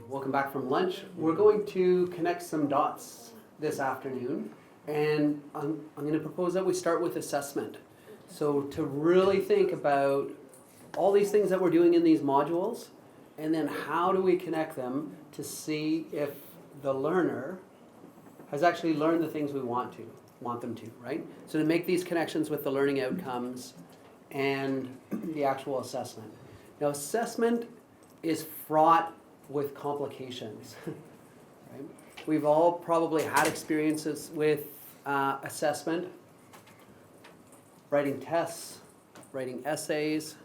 Welcome back from lunch. We're going to connect some dots this afternoon, and I'm going to propose that we start with assessment. So to really think about all these things that we're doing in these modules, and then how do we connect them to see if the learner has actually learned the things we want them to, right? So to make these connections with the learning outcomes and the actual assessment. Now, assessment is fraught with complications. Right? We've all probably had experiences with assessment, writing tests, writing essays,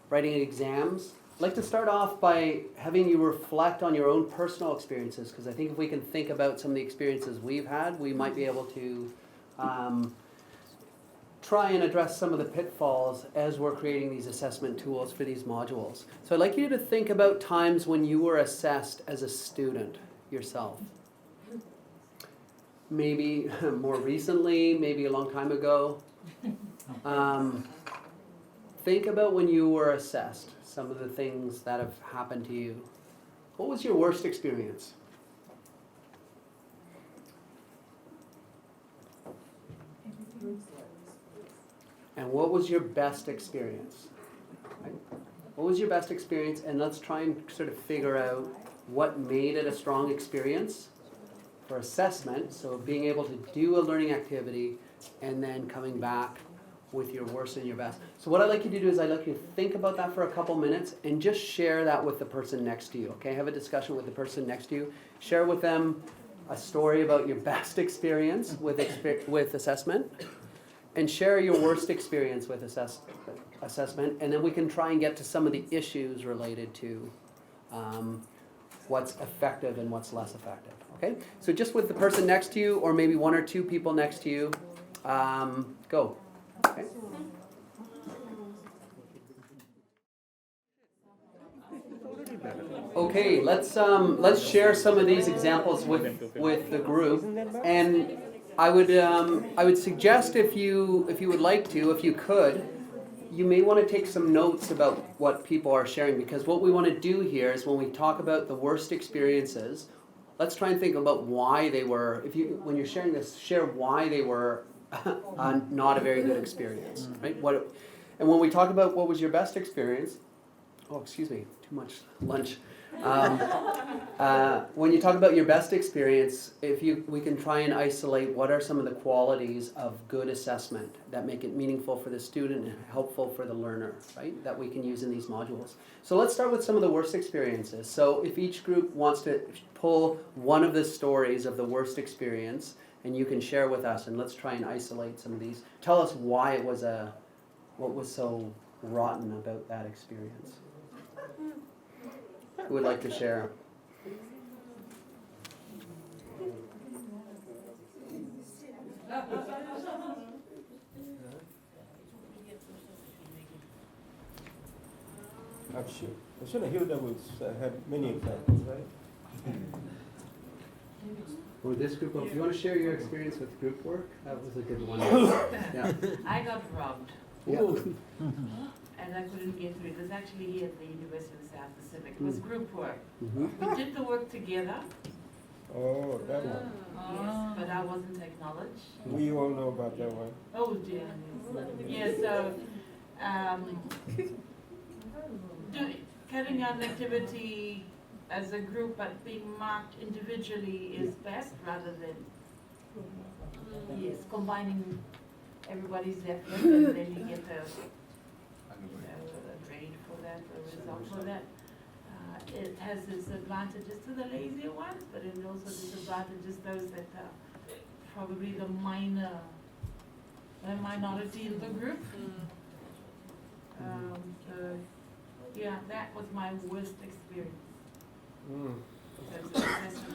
writing exams. I'd like to start off by having you reflect on your own personal experiences, because I think if we can think about some of the experiences we've had, we might be able to try and address some of the pitfalls as we're creating these assessment tools for these modules. So I'd like you to think about times when you were assessed as a student yourself. Maybe more recently, maybe a long time ago. Think about when you were assessed, some of the things that have happened to you. What was your worst experience? And what was your best experience? Right? What was your best experience? And let's try and sort of figure out what made it a strong experience for assessment. So being able to do a learning activity and then coming back with your worst and your best. So what I'd like you to do is I'd like you to think about that for a couple minutes and just share that with the person next to you, okay? Have a discussion with the person next to you. Share with them a story about your best experience with assessment, and share your worst experience with assessment, and then we can try and get to some of the issues related to what's effective and what's less effective, okay? So just with the person next to you, or maybe one or two people next to you, go. Okay. Okay, let's share some of these examples with the group, and I would suggest if you would like to, if you could, you may want to take some notes about what people are sharing, because what we want to do here is when we talk about the worst experiences, let's try and think about why they were. When you're sharing this, share why they were not a very good experience, right? And when we talk about what was your best experience, oh, excuse me, too much lunch. When you talk about your best experience, we can try and isolate what are some of the qualities of good assessment that make it meaningful for the student and helpful for the learner, right? That we can use in these modules. So let's start with some of the worst experiences. So if each group wants to pull one of the stories of the worst experience, and you can share with us, and let's try and isolate some of these. Tell us why it was what was so rotten about that experience. Who would like to share? I'm sure Hilda would have many examples, right? Or this group, if you want to share your experience with group work, that was a good one. Yeah. I got robbed. Yeah. And I couldn't get through. It was actually here at the University of South Pacific. It was group work. Mm-hmm. We did the work together. Oh, that one. Yes, but I wasn't acknowledged. We all know about that one. Oh dear. Yeah, so carrying out an activity as a group but being marked individually is best, rather than combining everybody's effort and then you get a grade for that, a result for that. It has its advantages to the lazier ones, but it also disadvantages those that are probably the minority in the group. So yeah, that was my worst experience.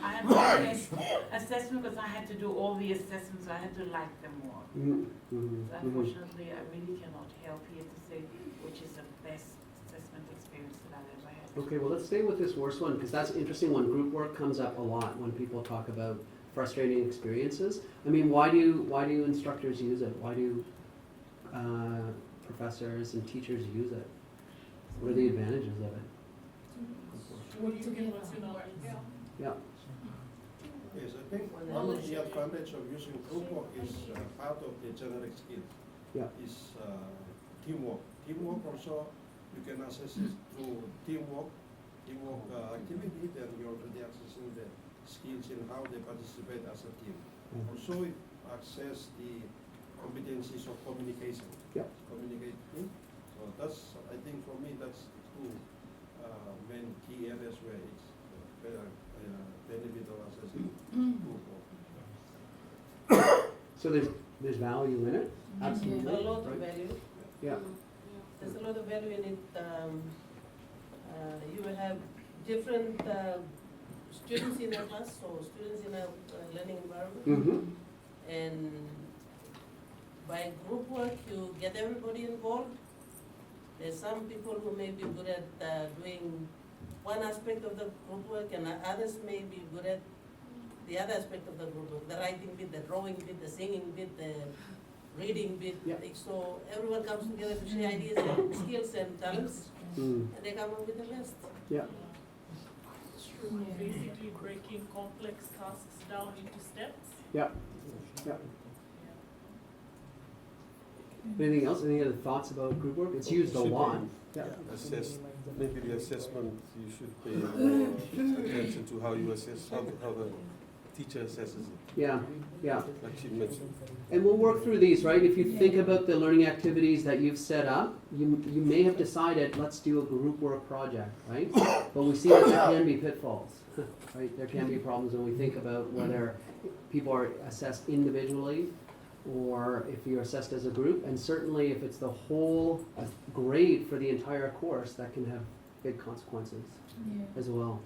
I had the best assessment because I had to do all the assessments, so I had to like them more. Mm-hmm. So unfortunately, I really cannot help here to say which is the best assessment experience that I've ever had. Okay, well, let's stay with this worst one, because that's interesting when group work comes up a lot when people talk about frustrating experiences. I mean, why do instructors use it? Why do professors and teachers use it? What are the advantages of it? Work together. Yeah. Yes, I think one of the advantage of using group work is part of the generic skills. Yeah. Is teamwork. Teamwork also, you can assess it through teamwork activity, then you're already accessing the skills in how they participate as a team. Also, it access the competencies of communication. Yeah. Communicating. So that's, I think for me, that's two main key areas where it's benefit of assessing group work. So there's value in it. Absolutely. A lot of right? value. Yeah. There's a lot of value in it. You will have different students in a class, or students in a learning environment. Mm-hmm. And by group work, you get everybody involved. There's some people who may be good at doing one aspect of the group work, and others may be good at the other aspect of the group work, the writing bit, the drawing bit, the singing bit, the reading bit. Yeah. So everyone comes together to share ideas and skills and talents, and they come up with the best. Yeah. Basically breaking complex tasks down into steps. Yeah. Yeah. Anything else? Any other thoughts about group work? It's used a Should be. lot. Yeah. Maybe the assessment, you should pay more attention to how you assess, how the teacher assesses it, Yeah. Yeah. like she mentioned. And we'll work through these, right? If you think about the learning activities that you've set up, you may have decided, let's do a group work project, right? But we see that there can be pitfalls, right? There can be problems when we think about whether people are assessed individually or if you're assessed as a group. And certainly if it's the whole grade for the entire course, that can have big consequences as well.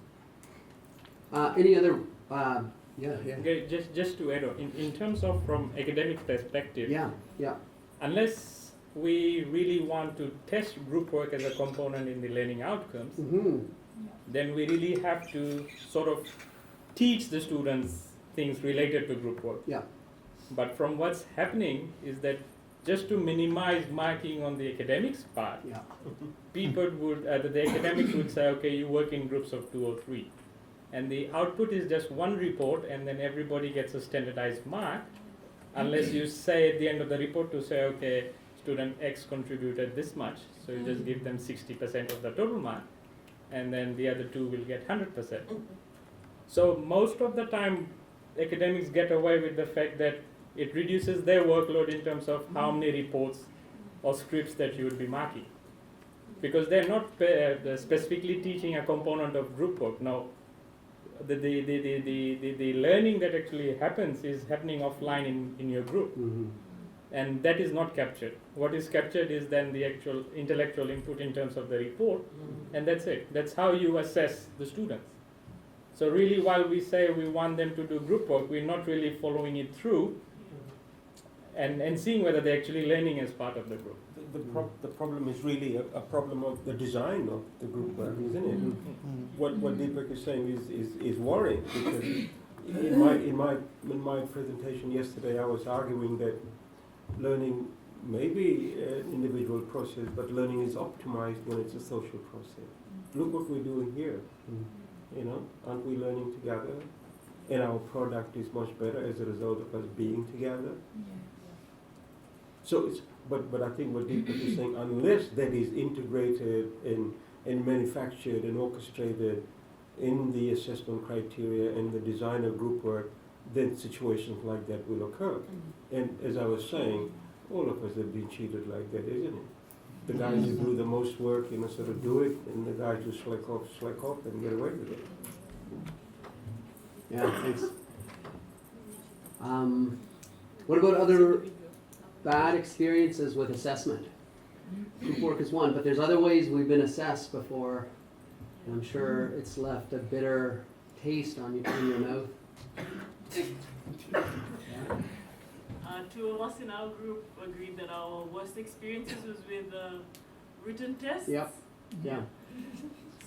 Any other, yeah. Okay, just to add on, in terms of from academic perspective, Yeah, yeah. unless we really want to test group work as a component in the learning outcomes, Mm-hmm. then we really have to sort of teach the students things related to group work. Yeah. But from what's happening is that just to minimize marking on the academics part, Yeah. people would, the academics would say, okay, you work in groups of 2 or 3. And the output is just one report, and then everybody gets a standardized mark, unless you say at the end of the report to say, okay, student X contributed this much, so you just give them 60% of the total mark, and then the other 2 will get 100%. So most of the time, academics get away with the fact that it reduces their workload in terms of how many reports or scripts that you would be marking, because they're not specifically teaching a component of group work. Now, the learning that actually happens is happening offline in your group, Mm-hmm. and that is not captured. What is captured is then the actual intellectual input in terms of the report, and that's it. That's how you assess the students. So really, while we say we want them to do group work, we're not really following it through and seeing whether they're actually learning as part of the group. The problem is really a problem of the design of the group work, isn't it? What Deepak is saying is worrying, because in my presentation yesterday I was arguing that learning may be an individual process, but learning is optimized when it's a social process. Look what we're doing here. You know, aren't we learning together? And our product is much better as a result of us being together. So it's, but I think what Deepak is saying, unless that is integrated and manufactured and orchestrated in the assessment criteria and the design of group work, then situations like that will occur. And as I was saying, all of us have been cheated like that, isn't it? The guys who do the most work, sort of do it, and the guys who slack off and get away with it. Yeah, thanks. What about other bad experiences with assessment? Group work is one, but there's other ways we've been assessed before, and I'm sure it's left a bitter taste on your mouth. Two of us in our group agreed that our worst experiences was with written tests. Yep. Yeah.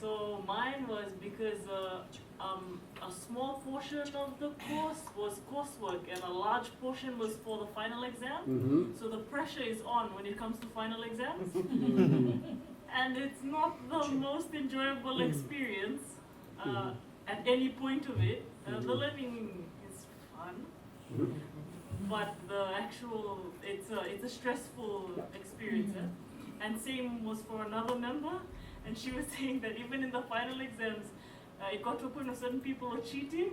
So mine was because a small portion of the course was coursework and a large portion was for the final exam. Mm-hmm. So the pressure is on when it comes to final exams. And it's not the most enjoyable experience. at any point of it. The learning is fun, but the actual, it's a stressful experience. And same was for another member, and she was saying that even in the final exams, it got to a point where certain people were cheating,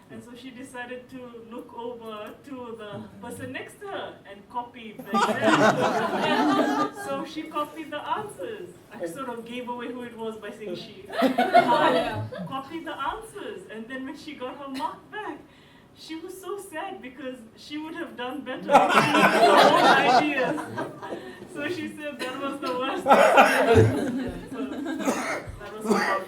and so she decided to look over to the person next to her and copy the exam. So she copied the answers. I sort of gave away who it was by saying she. Copied the answers, and then when she got her mark back, she was so sad because she would have done better if she used her own ideas. So she said that was the worst experience. So that was hard.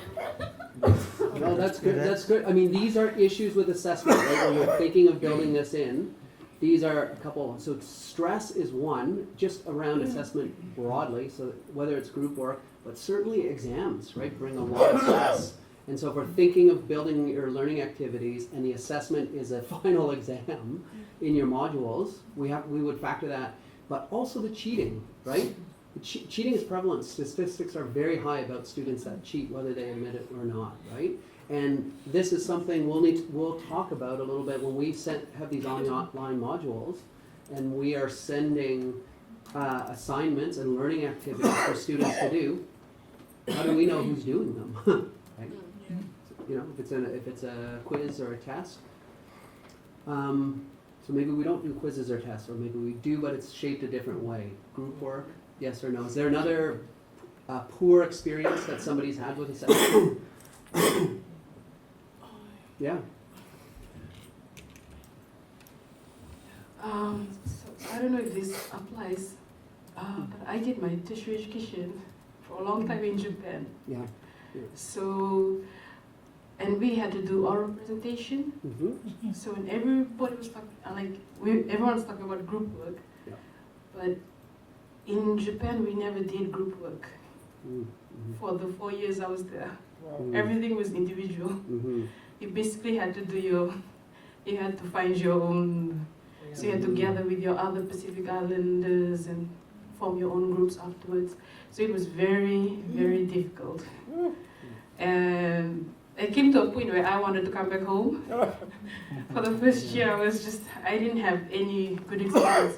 No, that's good. That's good. I mean, these are issues with assessment, right? When you're thinking of building this in, these are a couple. So stress is one, just around assessment broadly. So whether it's group work, but certainly exams, right, bring a lot of stress. And so if we're thinking of building your learning activities and the assessment is a final exam in your modules, we would factor that. But also the cheating, right? Cheating is prevalent. Statistics are very high about students that cheat, whether they admit it or not, right? And this is something we'll talk about a little bit when we have these online modules, and we are sending assignments and learning activities for students to do. How do we know who's doing them? Right? You know, if it's a quiz or a test. So maybe we don't do quizzes or tests, or maybe we do, but it's shaped a different way. Group work, yes or no? Is there another poor experience that somebody's had with assessment? Yeah. So I don't know if this applies, but I did my tertiary education for a long time in Japan. Yeah. So, and we had to do oral presentation. Mm-hmm. So when everybody was talking, everyone's talking about group work, Yeah. but in Japan we never did group work. Mm-hmm. For the 4 years I was there, Mm-hmm. everything was individual. Mm-hmm. You basically had to you had to find your own. So you had to gather with your other Pacific Islanders and form your own groups afterwards. So it was very, very difficult. And it came to a point where I wanted to come back home. For the first year, I didn't have any good experience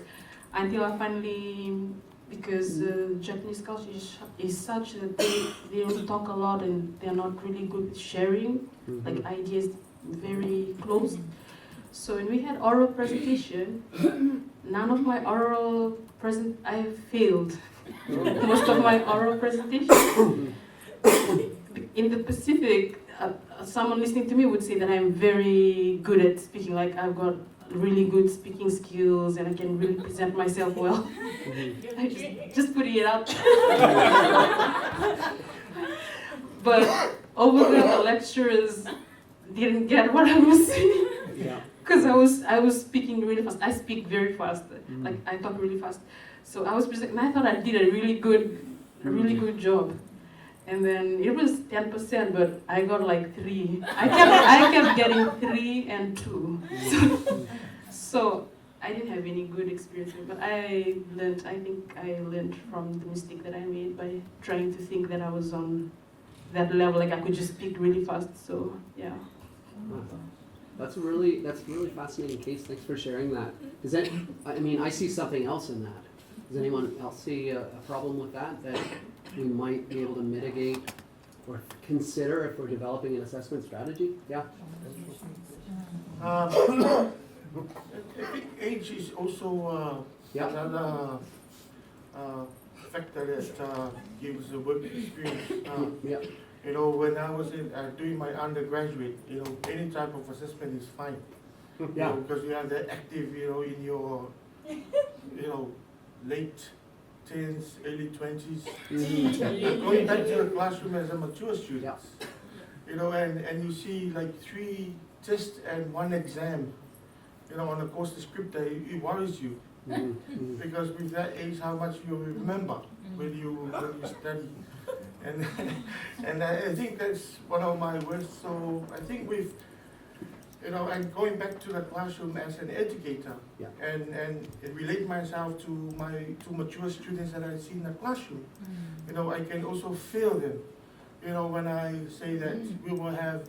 until I finally, because Japanese culture is such that they don't talk a lot and they're not really good with sharing, like ideas, very closed. So when we had oral presentation, none of my oral I failed most of my oral presentation. In the Pacific, someone listening to me would say that I'm very good at speaking, like I've got really good speaking skills and I can really present myself well. just putting it out. But over there, the lecturers didn't get what I was saying. Yeah. Because I was speaking really fast. I speak very fast. Like I talk really fast. So I was presenting, and I thought I did a really good job. And then it was 10%, but I got like 3. I kept getting 3 and 2. So I didn't have any good experience, but I think I learned from the mistake that I made by trying to think that I was on that level, like I could just speak really fast. So yeah. That's a really fascinating case. Thanks for sharing that. I see something else in that. Does anyone else see a problem with that we might be able to mitigate or consider if we're developing an assessment strategy? Yeah. I think age is also another factor that gives the work experience. Yeah. You know, when I was doing my undergraduate, any type of assessment is fine. Yeah. Because you are that active, in your, late 10s, early 20s. Mm-hmm. Going back to the classroom as a mature student, Yeah. and you see like 3 tests and 1 exam, on a course descriptor, it worries you. Mm-hmm. Because with that age, how much you remember when you study. And I think that's one of my worst. So I think and going back to the classroom as an educator, and relate myself to my 2 mature students that I see in the classroom, I can also feel them when I say that we will have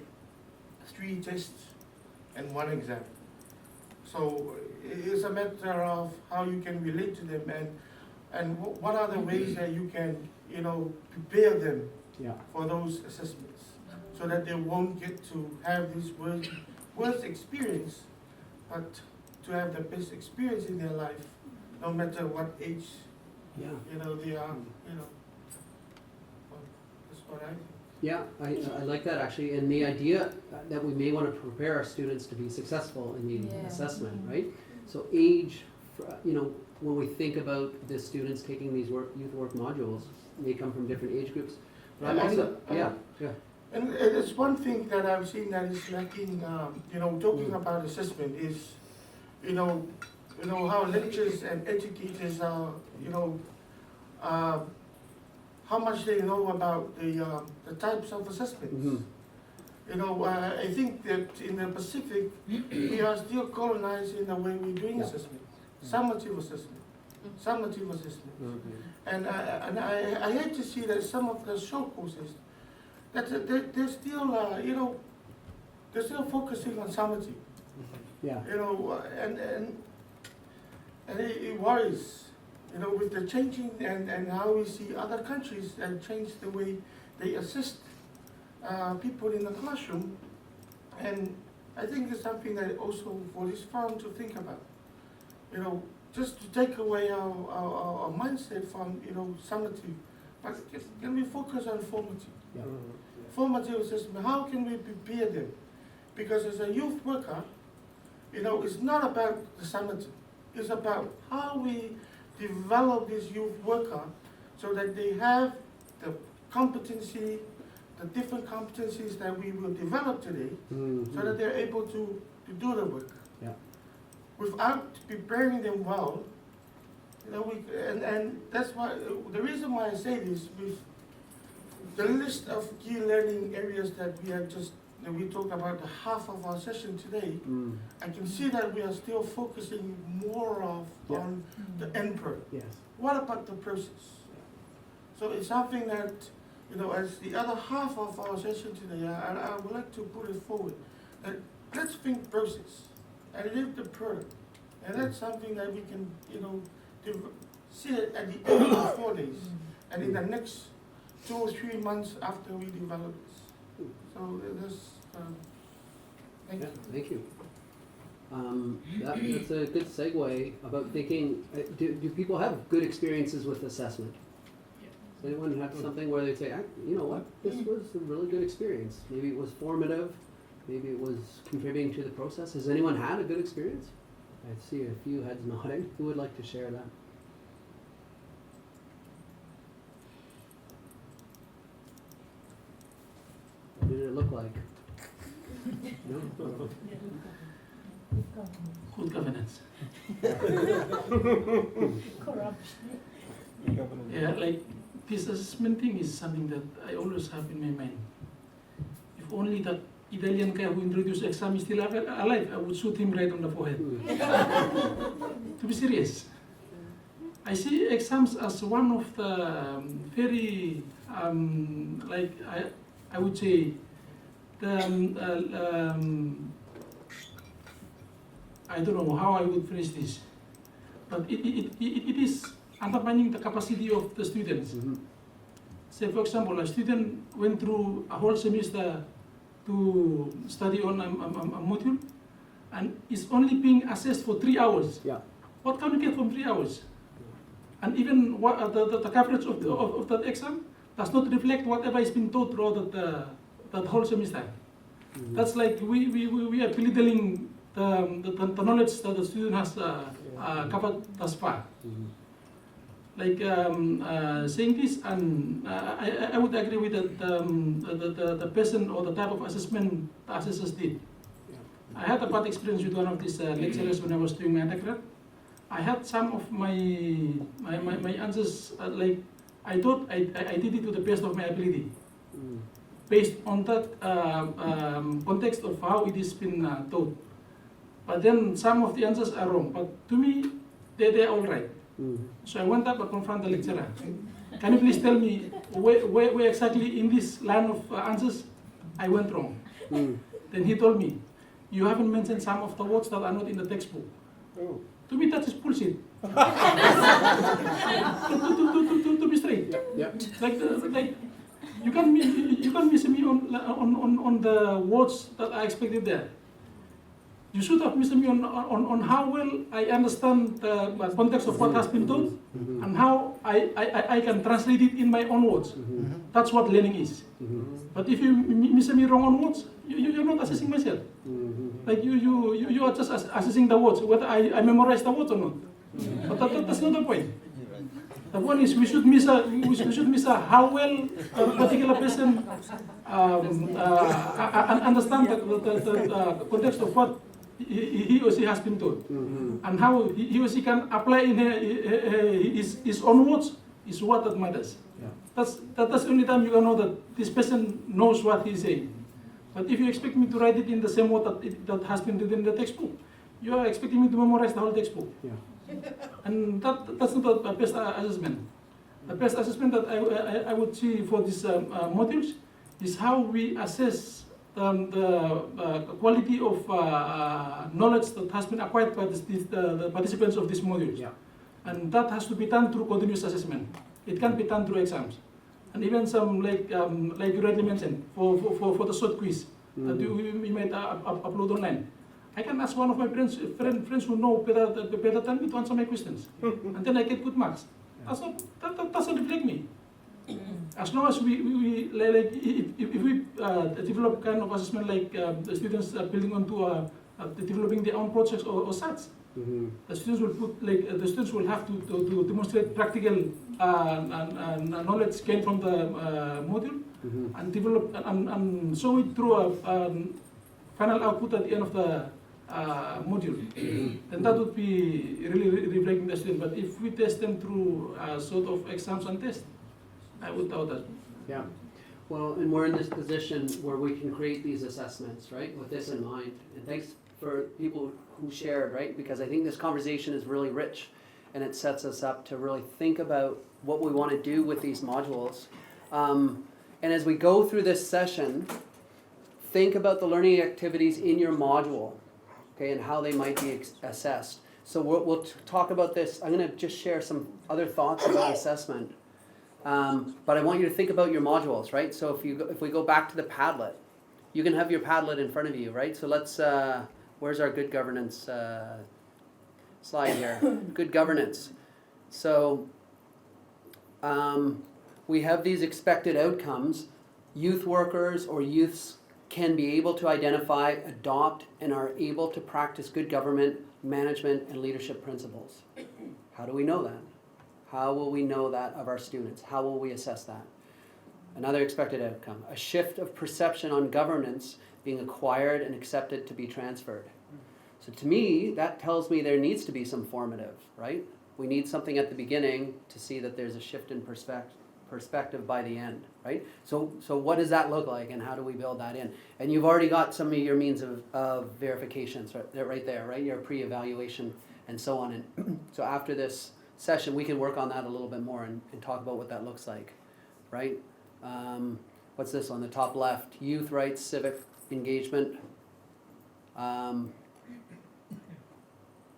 3 tests and 1 exam. So it's a matter of how you can relate to them and what are the ways that you can, prepare them Yeah. for those assessments so that they won't get to have this worst experience, but to have the best experience in their life, no matter what age, Yeah. they are, Well, that's what I think. Yeah, I like that actually, and the idea that we may want to prepare our students to be successful in the Yeah. assessment, right? So age, when we think about the students taking these youth work modules, may come from different age groups. But I'm also, yeah. And it's one thing that I've seen that is lacking, talking about assessment is, how lecturers and educators are, how much they know about the types of assessments. Mhm. I think that in the Pacific, we are still colonized in the way we're doing Yeah. assessment, summative assessment. Okay. And I hate to see that some of the short courses, that they're still, they're still focusing on summative. Yeah. And it worries, with the changing and how we see other countries and change the way they assist people in the classroom. And I think it's something that also for this forum to think about. Just to take away our mindset from, summative, but can we focus on formative? Yeah. Formative assessment, how can we prepare them? Because as a youth worker, it's not about the summative. It's about how we develop this youth worker so that they have the competency, the different competencies that we will develop today, so that they're able to do the work. Yeah. Without preparing them well, and that's why, the reason why I say this, with the list of key learning areas that we have just, we talked about the half of our session today, I can see that we are still focusing more on the end product. Yes. What about the process? So it's something that, as the other half of our session today, I would like to put it forward, that let's think process and leave the product. And that's something that we can, see it at the end of the 4 days and in the next 2 or 3 months after we develop this. So that's, thank Yeah, you. thank you. That's a good segue about thinking, do people have good experiences with assessment? Does anyone have something where they say, you know what, this was a really good experience? Maybe it was formative, maybe it was contributing to the process. Has anyone had a good experience? I see a few heads nodding. Who would like to share that? What did it look like? No? Good governance. Yeah, like this assessment thing is something that I always have in my mind. If only that Italian guy who introduced exam is still alive, I would shoot him right on the forehead. To be serious. I see exams as one of the very, like I would say, the, I don't know how I would phrase this, but it is undermining the capacity of the students. Say, for example, a student went through a whole semester to study on a module, and is only being assessed for 3 hours. Yeah. What can you get from 3 hours? And even what, the coverage of that exam does not reflect whatever is being taught throughout that whole semester. That's like we are belittling the knowledge that the student has covered thus far. Like saying this, and I would agree with that the person or the type of assessment the assessors did. I had a bad experience with one of these lecturers when I was doing my undergrad. I had some of my answers, like I thought I did it to the best of my ability, based on that context of how it is been taught. But then some of the answers are wrong, but to me, they're all right. So I went up and confronted the lecturer. Can you please tell me where exactly in this line of answers I went wrong. Then he told me, you haven't mentioned some of the words that are not in the textbook. Oh. To me, that is bullshit. To be straight. Yep. Like you can't miss me on the words that I expected there. You should have missed me on how well I understand the context of what has been taught and how I can translate it in my own words. That's what learning is. But if you miss me wrong on words, you're not assessing myself. Like you are just assessing the words, whether I memorize the words or not. But that's not the point. The point is we should miss how well a particular person understand the context of what he or she has been taught, and how he or she can apply in his own words is what that matters. Yeah. That's the only time you can know that this person knows what he's saying. But if you expect me to write it in the same word that has been written in the textbook, you are expecting me to memorize the whole textbook. Yeah. And that's not the best assessment. The best assessment that I would see for these modules is how we assess the quality of knowledge that has been acquired by the participants of these modules. Yeah. And that has to be done through continuous assessment. It can't be done through exams. And even some, like you rightly mentioned, for the short quiz that we might upload online. I can ask one of my friends who know better than me to answer my questions. And then I get good marks. That doesn't reflect me. As long as we if we develop kind of assessment like the students are building onto developing their own projects or such, the students will have to demonstrate practical knowledge gained from the module and develop and show it through a final output at the end of the module. Then that would be really reflecting the student. But if we test them through sort of exams and tests, I would doubt that. Yeah. Well, and we're in this position where we can create these assessments, right, with this in mind. And thanks for people who shared, right, because I think this conversation is really rich and it sets us up to really think about what we want to do with these modules. And as we go through this session, think about the learning activities in your module, okay, and how they might be assessed. So we'll talk about this. I'm going to just share some other thoughts about assessment. But I want you to think about your modules, right? So if we go back to the Padlet, you can have your Padlet in front of you, right? So let's, where's our good governance slide here? Good governance. So we have these expected outcomes. Youth workers or youths can be able to identify, adopt, and are able to practice good government, management, and leadership principles. How do we know that? How will we know that of our students? How will we assess that? Another expected outcome, a shift of perception on governance being acquired and accepted to be transferred. So to me, that tells me there needs to be some formative, right? We need something at the beginning to see that there's a shift in perspective by the end, right? So what does that look like and how do we build that in? And you've already got some of your means of verifications right there, right? Your pre-evaluation and so on. And so after this session, we can work on that a little bit more and talk about what that looks like, right? What's this on the top left? Youth rights, civic engagement.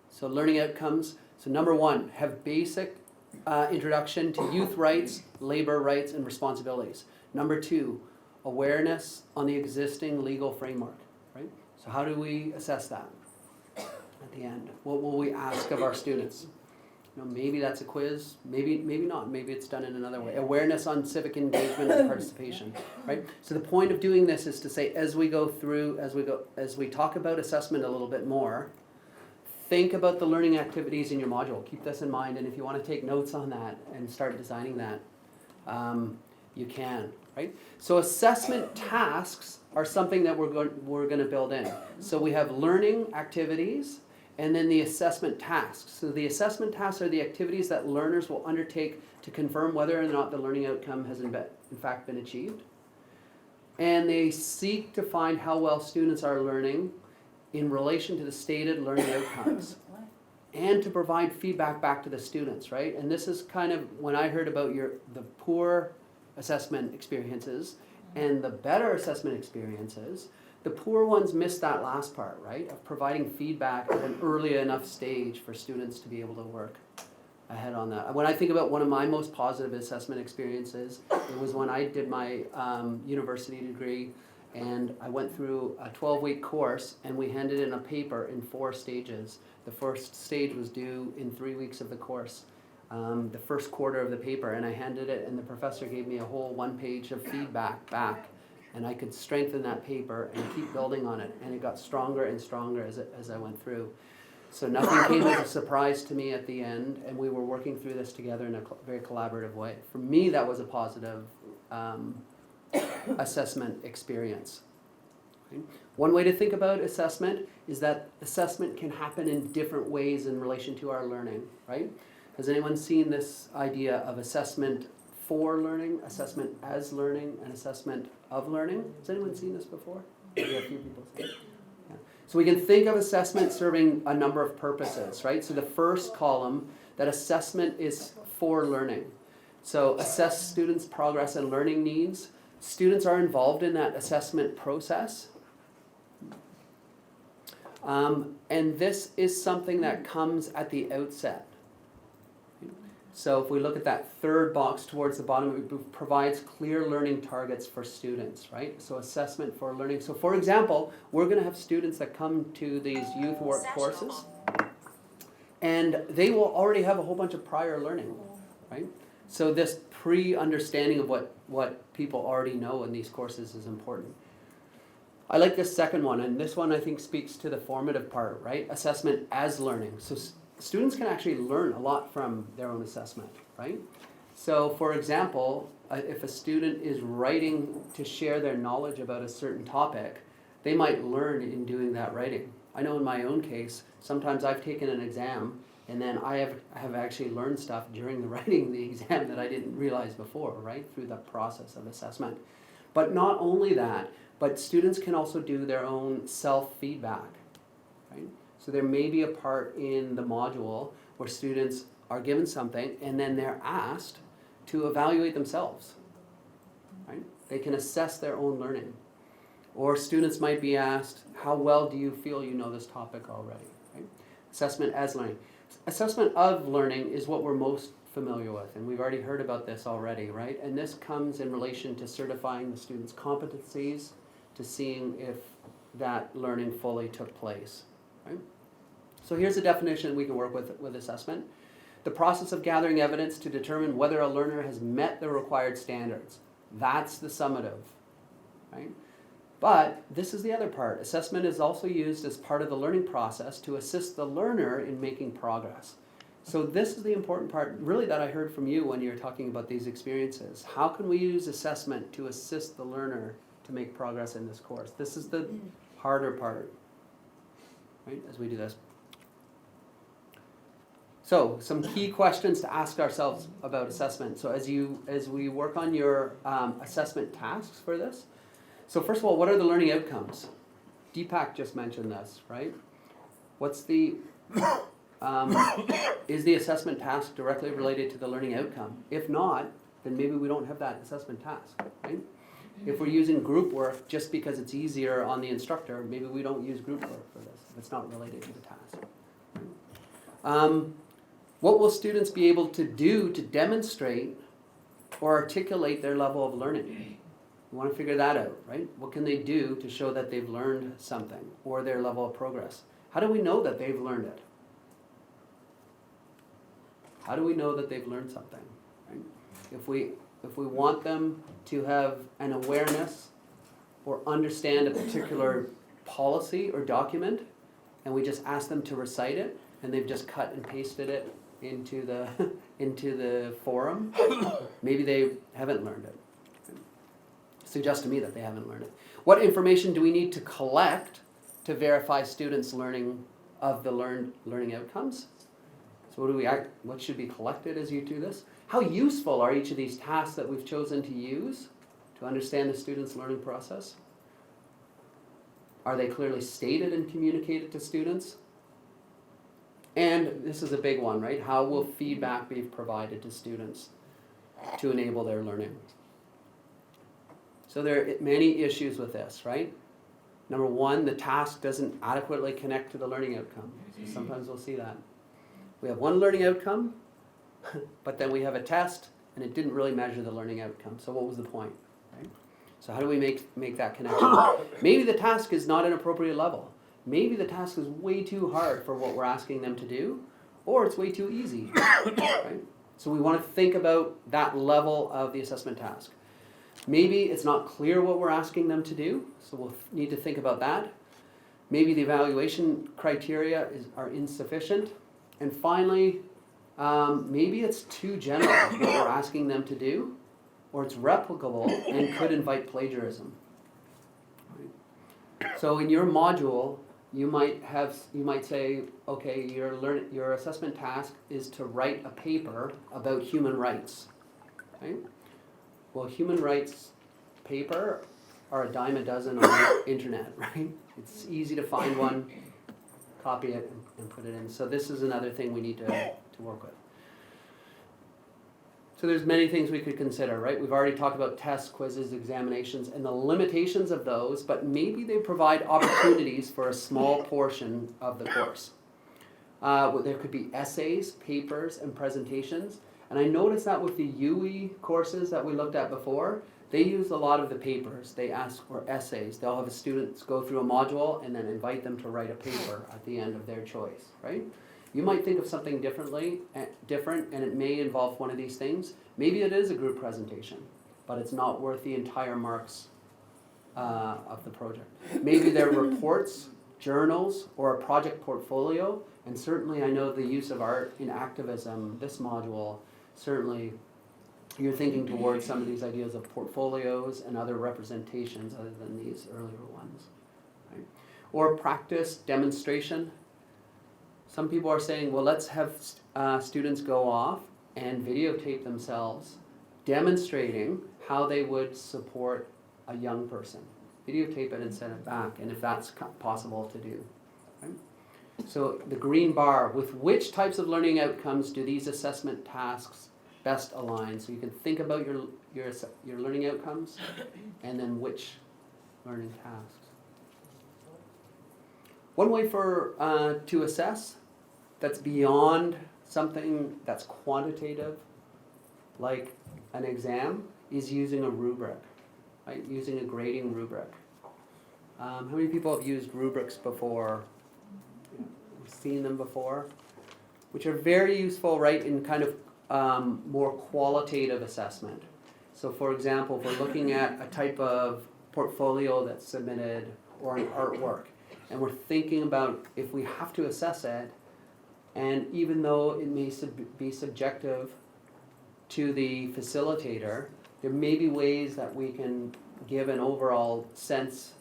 So learning outcomes. So number one, have basic introduction to youth rights, labor rights, and responsibilities. Number two, awareness on the existing legal framework, right? So how do we assess that at the end? What will we ask of our students? You know, maybe that's a quiz, maybe not, maybe it's done in another way. Awareness on civic engagement and participation, right? So the point of doing this is to say, as we talk about assessment a little bit more, think about the learning activities in your module. Keep this in mind, and if you want to take notes on that and start designing that, you can, right? So assessment tasks are something that we're going to build in. So we have learning activities, and then the assessment tasks. So the assessment tasks are the activities that learners will undertake to confirm whether or not the learning outcome has in fact been achieved. And they seek to find how well students are learning in relation to the stated learning outcomes. And to provide feedback back to the students, right? And this is kind of, when I heard about the poor assessment experiences and the better assessment experiences, the poor ones miss that last part, right? Of providing feedback at an early enough stage for students to be able to work ahead on that. When I think about one of my most positive assessment experiences, it was when I did my university degree, and I went through a 12-week course, and we handed in a paper in 4 stages. The first stage was due in 3 weeks of the course, the first quarter of the paper, and I handed it, and the professor gave me a whole 1 page of feedback back, and I could strengthen that paper and keep building on it, and it got stronger and stronger as I went through. So nothing came as a surprise to me at the end, and we were working through this together in a very collaborative way. For me, that was a positive assessment experience. Okay? One way to think about assessment is that assessment can happen in different ways in relation to our learning, right? Has anyone seen this idea of assessment for learning, assessment as learning, and assessment of learning? Has anyone seen this before? Maybe a few people say. Yeah. So we can think of assessment serving a number of purposes, right? So the first column, that assessment is for learning. So assess students' progress and learning needs. Students are involved in that assessment process. And this is something that comes at the outset. So if we look at that third box towards the bottom, it provides clear learning targets for students, right? So assessment for learning. So for example, we're going to have students that come to these youth work courses, and they will already have a whole bunch of prior learning, right? So this pre-understanding of what people already know in these courses is important. I like this second one, and this one I think speaks to the formative part, right? Assessment as learning. So students can actually learn a lot from their own assessment, right? So for example, if a student is writing to share their knowledge about a certain topic, they might learn in doing that writing. I know in my own case, sometimes I've taken an exam and then I have actually learned stuff during the writing of the exam that I didn't realize before, right? Through the process of assessment. But not only that, but students can also do their own self-feedback, right? So there may be a part in the module where students are given something and then they're asked to evaluate themselves, right? They can assess their own learning. Or students might be asked, how well do you feel you know this topic already, right? Assessment as learning. Assessment of learning is what we're most familiar with, and we've already heard about this already, right? And this comes in relation to certifying the students' competencies, to seeing if that learning fully took place, right? So here's a definition we can work with assessment. The process of gathering evidence to determine whether a learner has met the required standards. That's the summative, right? But this is the other part. Assessment is also used as part of the learning process to assist the learner in making progress. So this is the important part, really, that I heard from you when you were talking about these experiences. How can we use assessment to assist the learner to make progress in this course? This is the harder part, right, as we do this. So some key questions to ask ourselves about assessment. So as we work on your assessment tasks for this, so first of all, what are the learning outcomes? Deepak just mentioned this, right? What's the, is the assessment task directly related to the learning outcome? If not, then maybe we don't have that assessment task, right? If we're using group work just because it's easier on the instructor, maybe we don't use group work for this, if it's not related to the task. What will students be able to do to demonstrate or articulate their level of learning? We want to figure that out, right? What can they do to show that they've learned something or their level of progress? How do we know that they've learned it? How do we know that they've learned something? Right? If we want them to have an awareness or understand a particular policy or document, and we just ask them to recite it, and they've just cut and pasted it into the forum, maybe they haven't learned it. Suggests to me that they haven't learned it. What information do we need to collect to verify students' learning of the learning outcomes? So what should be collected as you do this? How useful are each of these tasks that we've chosen to use to understand the student's learning process? Are they clearly stated and communicated to students? And this is a big one, right? How will feedback be provided to students to enable their learning? So there are many issues with this, right? Number one, the task doesn't adequately connect to the learning outcome. So sometimes we'll see that. We have one learning outcome, but then we have a test, and it didn't really measure the learning outcome. So what was the point, right? So how do we make that connection? Maybe the task is not an appropriate level. Maybe the task is way too hard for what we're asking them to do, or it's way too easy, right? So we want to think about that level of the assessment task. Maybe it's not clear what we're asking them to do, so we'll need to think about that. Maybe the evaluation criteria are insufficient. And finally, maybe it's too general what we're asking them to do, or it's replicable and could invite plagiarism. Right? So in your module, you might say, okay, your assessment task is to write a paper about human rights. Right? Well, human rights paper are a dime a dozen on the internet, right? It's easy to find one, copy it, and put it in. So this is another thing we need to work with. So there's many things we could consider, right? We've already talked about tests, quizzes, examinations, and the limitations of those, but maybe they provide opportunities for a small portion of the course. There could be essays, papers, and presentations. And I noticed that with the UE courses that we looked at before, they use a lot of the papers. They ask for essays. They'll have the students go through a module and then invite them to write a paper at the end of their choice, right? You might think of something different, and it may involve one of these things. Maybe it is a group presentation, but it's not worth the entire marks of the project. Maybe they're reports, journals, or a project portfolio, and certainly I know the use of art in activism, this module, certainly you're thinking towards some of these ideas of portfolios and other representations other than these earlier ones. Right? Or practice, demonstration. Some people are saying, well, let's have students go off and videotape themselves demonstrating how they would support a young person. Videotape it and send it back, and if that's possible to do. Right? So the green bar, with which types of learning outcomes do these assessment tasks best align? So you can think about your learning outcomes and then which learning tasks. One way to assess that's beyond something that's quantitative, like an exam, is using a rubric, right? Using a grading rubric. How many people have used rubrics before? Seen them before? Which are very useful, right, in kind of more qualitative assessment. So for example, if we're looking at a type of portfolio that's submitted or an artwork, and we're thinking about if we have to assess it, and even though it may be subjective to the facilitator, there may be ways that we can give an overall sense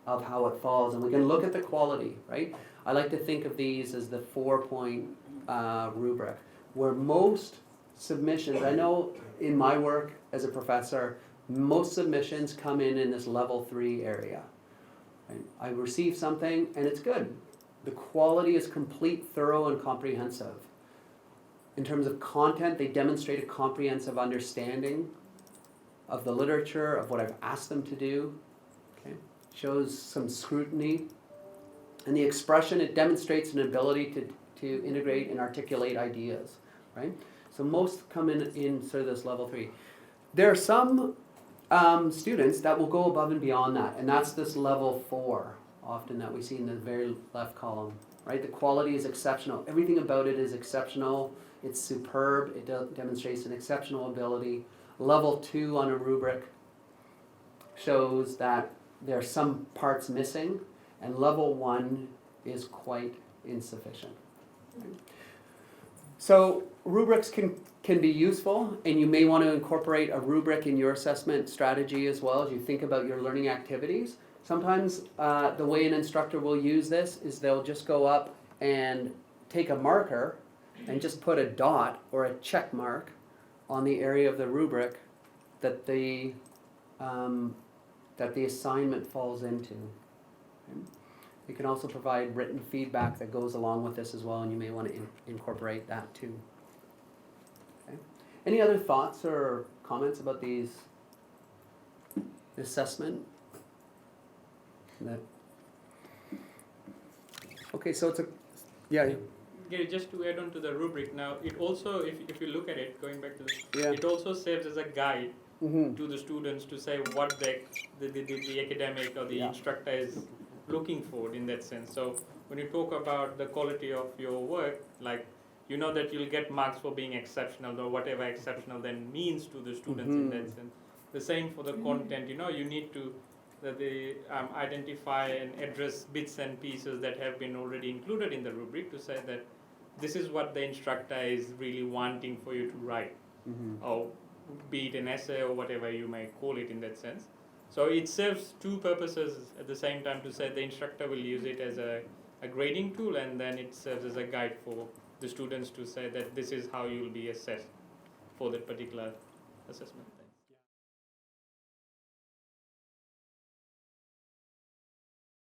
of how it falls, and we can look at the quality, right? I like to think of these as the 4-point rubric, where most submissions, I know in my work as a professor, most submissions come in this level 3 area. Right? I receive something and it's good. The quality is complete, thorough, and comprehensive. In terms of content, they demonstrate a comprehensive understanding of the literature, of what I've asked them to do. Okay? Shows some scrutiny. And the expression, it demonstrates an ability to integrate and articulate ideas. Right? So most come in sort of this level 3. There are some students that will go above and beyond that, and that's this level 4. Often that we see in the very left column, right? The quality is exceptional. Everything about it is exceptional. It's superb. It demonstrates an exceptional ability. Level 2 on a rubric shows that there are some parts missing, and level 1 is quite insufficient. So rubrics can be useful, and you may want to incorporate a rubric in your assessment strategy as well as you think about your learning activities. Sometimes the way an instructor will use this is they'll just go up and take a marker and just put a dot or a check mark on the area of the rubric that the assignment falls into. Okay? You can also provide written feedback that goes along with this as well, and you may want to incorporate that too. Okay? Any other thoughts or comments about these assessment. That. Okay, so it's a, yeah, Gary, just to add on to the rubric now, it also, if you look at it, going back to this, yeah. it also serves as a guide Mm-hmm. to the students to say what the academic or the Yeah. instructor is looking for in that sense. So when you talk about the quality of your work, like you know that you'll get marks for being exceptional or whatever exceptional then means to the students in that sense. The same for the content, you know, you need to identify and address bits and pieces that have been already included in the rubric to say that this is what the instructor is really wanting for you to write, or be it an essay or whatever you may call it in that sense. So it serves two purposes at the same time to say the instructor will use it as a grading tool, and then it serves as a guide for the students to say that this is how you will be assessed for that particular assessment.